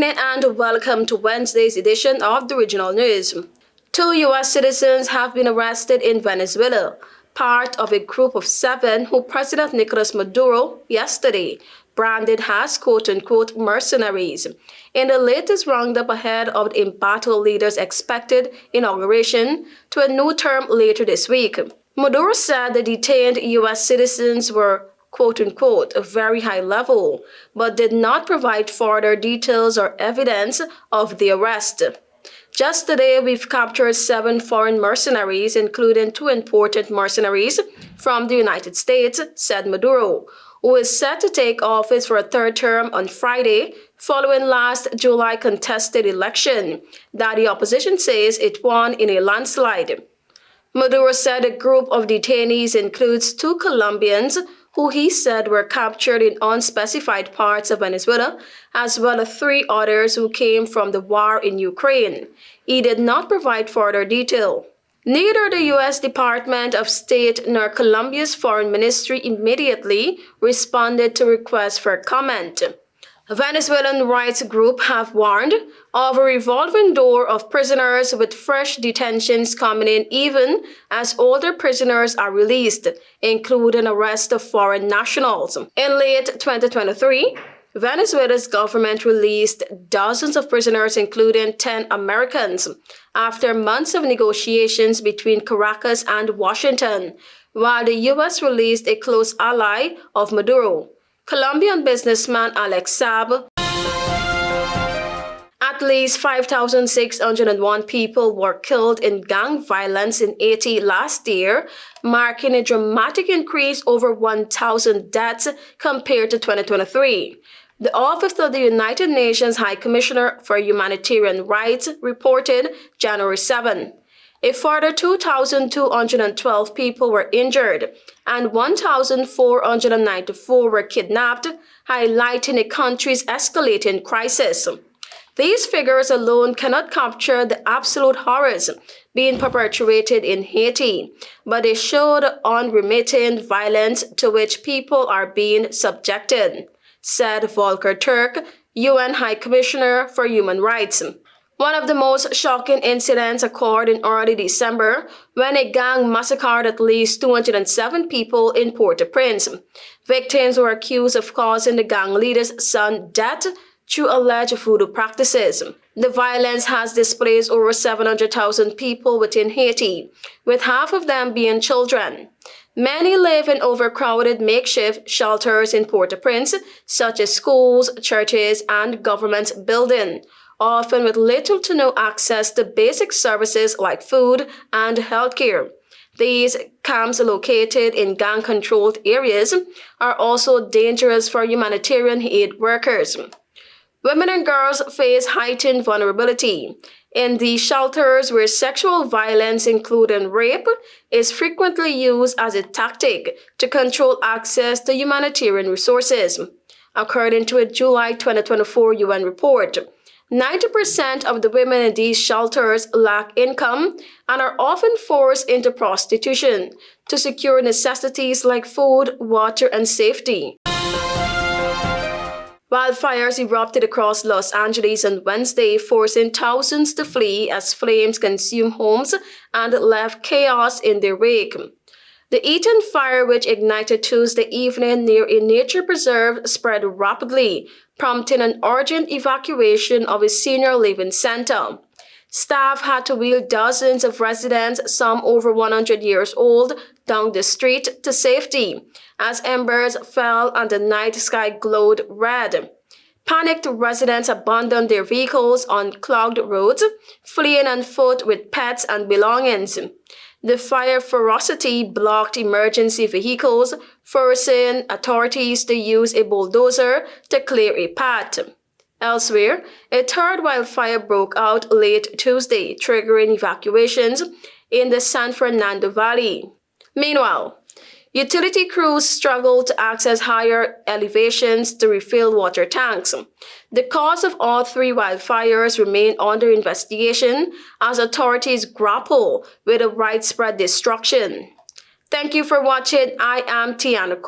evening and welcome to Wednesday's edition of the Regional News. 2 U.S. citizens have been arrested in Venezuela, part of a group of 7 who President Nicolas Maduro yesterday branded as quote-unquote mercenaries in the latest roundup ahead of the embattled leader's expected inauguration to a new term later this week. Maduro said the detained U.S. citizens were quote-unquote, very high level, but did not provide further details or evidence of the arrest. Just today, we've captured 7 foreign mercenaries, including 2 important mercenaries from the United States, said Maduro, who is set to take office for a 3rd term on Friday, following last July contested election that the opposition says it won in a landslide. Maduro said a group of detainees includes 2 Colombians who he said were captured in unspecified parts of Venezuela, as well as 3 others who came from the war in Ukraine. He did not provide further detail. Neither the U.S. Department of State nor Colombia's foreign ministry immediately responded to requests for comment. A Venezuelan rights group have warned of a revolving door of prisoners with fresh detentions coming in even as older prisoners are released, including arrest of foreign nationals. In late 2023, Venezuela's government released dozens of prisoners, including 10 Americans, after months of negotiations between Caracas and Washington, while the U.S. released a close ally of Maduro, Colombian businessman Alex Saab. At least 5,601 people were killed in gang violence in Haiti last year, marking a dramatic increase over 1,000 deaths compared to 2023. The Office of the United Nations High Commissioner for Humanitarian Rights reported January 7. A further 2,212 people were injured and 1,494 were kidnapped, highlighting the country's escalating crisis. These figures alone cannot capture the absolute horrors being perpetrated in Haiti, but they show the unremitting violence to which people are being subjected, said Volker Turk, UN High Commissioner for Human Rights. One of the most shocking incidents occurred in early December when a gang massacred at least 207 people in Port-au-Prince. Victims were accused of causing the gang leader's son's death through alleged voodoo practices. The violence has displaced over 700,000 people within Haiti, with half of them being children. Many live in overcrowded makeshift shelters in Port-au-Prince, such as schools, churches, and government buildings, often with little to no access to basic services like food and healthcare. These camps located in gang-controlled areas are also dangerous for humanitarian aid workers. Women and girls face heightened vulnerability in these shelters where sexual violence, including rape, is frequently used as a tactic to control access to humanitarian resources. According to a July 2024 UN report, 90% of the women in these shelters lack income and are often forced into prostitution to secure necessities like food, water, and safety. Wildfires erupted across Los Angeles on Wednesday, forcing thousands to flee as flames consumed homes and left chaos in their wake. The Eaton fire, which ignited Tuesday evening near a nature preserve, spread rapidly, prompting an urgent evacuation of a senior living center. Staff had to wheel dozens of residents, some over 100 years old, down the street to safety as embers fell and the night sky glowed red. Panicked residents abandoned their vehicles on clogged roads, fleeing on foot with pets and belongings. The fire ferocity blocked emergency vehicles, forcing authorities to use a bulldozer to clear a path. Elsewhere, a 3rd wildfire broke out late Tuesday, triggering evacuations in the San Fernando Valley. Meanwhile, utility crews struggled to access higher elevations to refill water tanks. The cause of all 3 wildfires remain under investigation as authorities grapple with the widespread destruction. Thank you for watching. I am TIANA.